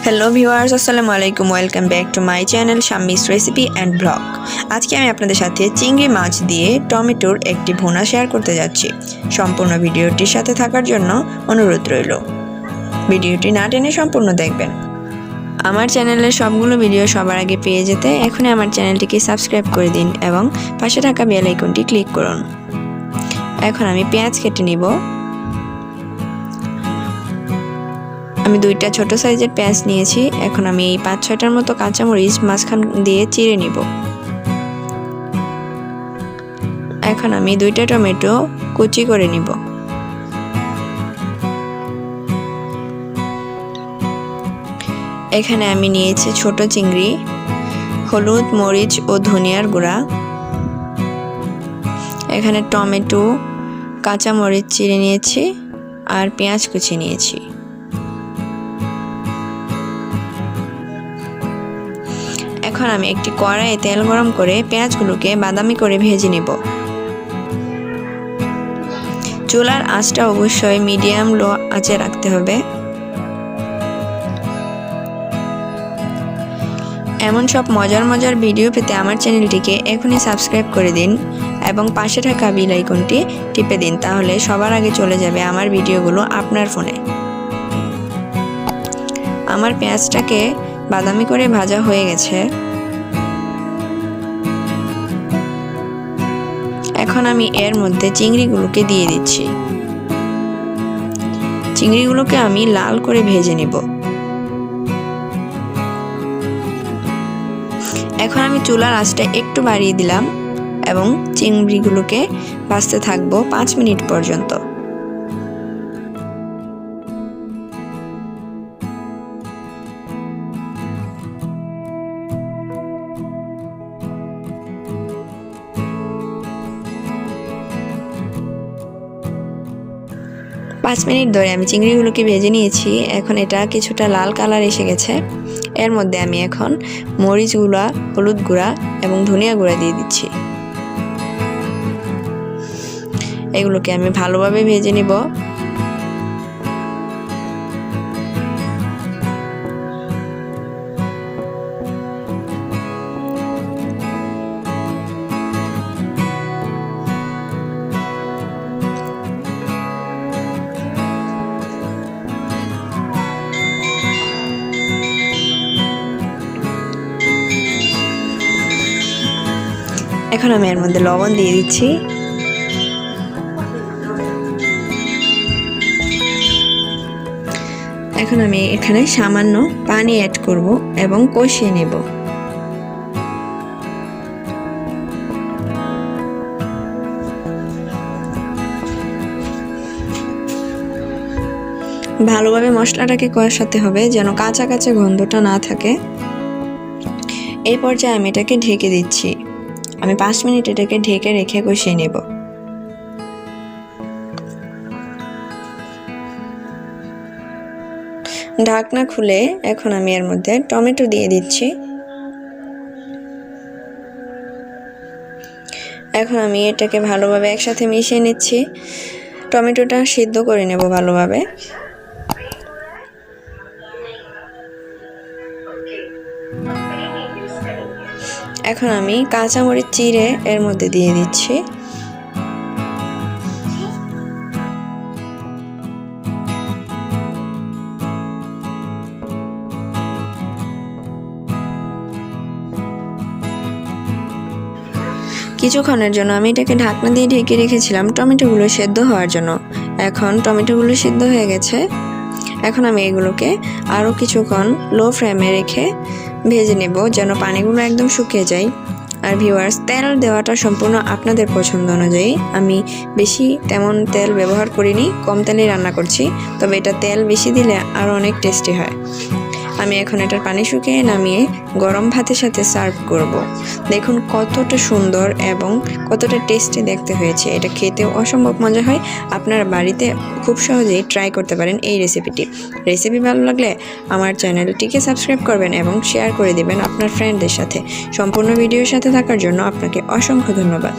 Hello viewers, আসসালামু আলাইকুম। Welcome back to my channel Shammi's recipe and blog. আজকে আমি আপনাদের সাথে চিংড়ি মাছ দিয়ে টমেটোর একটি ভুনা শেয়ার করতে যাচ্ছি। সম্পূর্ণ ভিডিওটির সাথে থাকার জন্য অনুরোধ রইল। ভিডিওটি না টেনে সম্পূর্ণ দেখবেন। আমার চ্যানেলের সবগুলো ভিডিও সবার আগে পেয়ে যেতে এখনই আমার চ্যানেলটিকে সাবস্ক্রাইব করে দিন এবং পাশে থাকা বেল আইকনটি ক্লিক করুন। এখন আমি পেঁয়াজ কেটে নিব। আমি দুইটা ছোট সাইজের পেঁয়াজ নিয়েছি। এখন আমি এই 5-6টার মতো কাঁচামরিচ মাঝখান দিয়ে চিড়ে নিব। এখন আমি 2টা টমেটো কুচি করে নিব। এখানে আমি নিয়েছি ছোট চিংড়ি, হলুদ, মরিচ ও ধনিয়ার গুঁড়া। এখানে টমেটো, কাঁচামরিচ চিড়ে নিয়েছি আর পেঁয়াজ কুচি নিয়েছি। এখন আমি একটি কড়াইয়ে তেল গরম করে পেঁয়াজগুলোকে বাদামি করে ভেজে নিব। চুলার আঁচটা অবশ্যই মিডিয়াম লো আঁচে রাখতে হবে। এমন সব মজার ভিডিও পেতে আমার চ্যানেলটিকে এখনই সাবস্ক্রাইব করে দিন এবং পাশে থাকা বেল আইকনটি টিপে দিন, তাহলে সবার আগে চলে যাবে আমার ভিডিওগুলো আপনার ফোনে। আমার পেঁয়াজটাকে বাদামি করে ভাজা হয়ে গেছে। এখন আমি এর মধ্যে চিংড়িগুলোকে দিয়ে দিচ্ছি। চিংড়িগুলোকে আমি লাল করে ভেজে নিব। এখন আমি চুলার আঁচটা একটু বাড়িয়ে দিলাম এবং চিংড়িগুলোকে ভাজতে থাকবো 5 মিনিট পর্যন্ত। পাঁচ মিনিট ধরে আমি চিংড়িগুলোকে ভেজে নিয়েছি। এখন এটা কিছুটা লাল কালার এসে গেছে। এর মধ্যে আমি এখন মরিচ গুঁড়া, হলুদ গুঁড়া এবং ধনিয়া গুঁড়া দিয়ে দিচ্ছি। এগুলোকে আমি ভালোভাবে ভেজে নিব। এখন আমি এর মধ্যে লবণ দিয়ে দিচ্ছি। এখন আমি এখানে সামান্য পানি অ্যাড করব এবং কষিয়ে নেব। ভালোভাবে মশলাটাকে কষাতে হবে যেন কাঁচা কাঁচা গন্ধটা না থাকে। এই পর্যায়ে আমি এটাকে ঢেকে দিচ্ছি। আমি 5 মিনিট এটাকে ঢেকে রেখে কষিয়ে নেব। ঢাকনা খুলে এখন আমি এর মধ্যে টমেটো দিয়ে দিচ্ছি। এখন আমি এটাকে ভালোভাবে একসাথে মিশিয়ে নিচ্ছি। টমেটোটা সিদ্ধ করে নেব ভালোভাবে। এখন আমি কাঁচামরিচ চিড়ে এর মধ্যে দিয়ে দিচ্ছি। কিছুক্ষণের জন্য আমি এটাকে ঢাকনা দিয়ে ঢেকে রেখেছিলাম টমেটোগুলো সেদ্ধ হওয়ার জন্য। এখন টমেটোগুলো সিদ্ধ হয়ে গেছে। এখন আমি এগুলোকে আরও কিছুক্ষণ লো ফ্লেমে রেখে ভেজে নেব যেন পানিগুলো একদম শুকিয়ে যায়। আর ভিউয়ার্স, তেল দেওয়াটা সম্পূর্ণ আপনাদের পছন্দ অনুযায়ী। আমি বেশি তেমন তেল ব্যবহার করিনি, কম তেলেই রান্না করছি, তবে এটা তেল বেশি দিলে আরও অনেক টেস্টি হয়। আমি এখন এটার পানি শুকিয়ে নামিয়ে গরম ভাতের সাথে সার্ভ করব। দেখুন কতটা সুন্দর এবং কতটা টেস্টি দেখতে হয়েছে। এটা খেতেও অসম্ভব মজা হয়। আপনারা বাড়িতে খুব সহজেই ট্রাই করতে পারেন এই রেসিপিটি। রেসিপি ভালো লাগলে আমার চ্যানেলটিকে সাবস্ক্রাইব করবেন এবং শেয়ার করে দিবেন আপনার ফ্রেন্ডদের সাথে। সম্পূর্ণ ভিডিওর সাথে থাকার জন্য আপনাকে অসংখ্য ধন্যবাদ।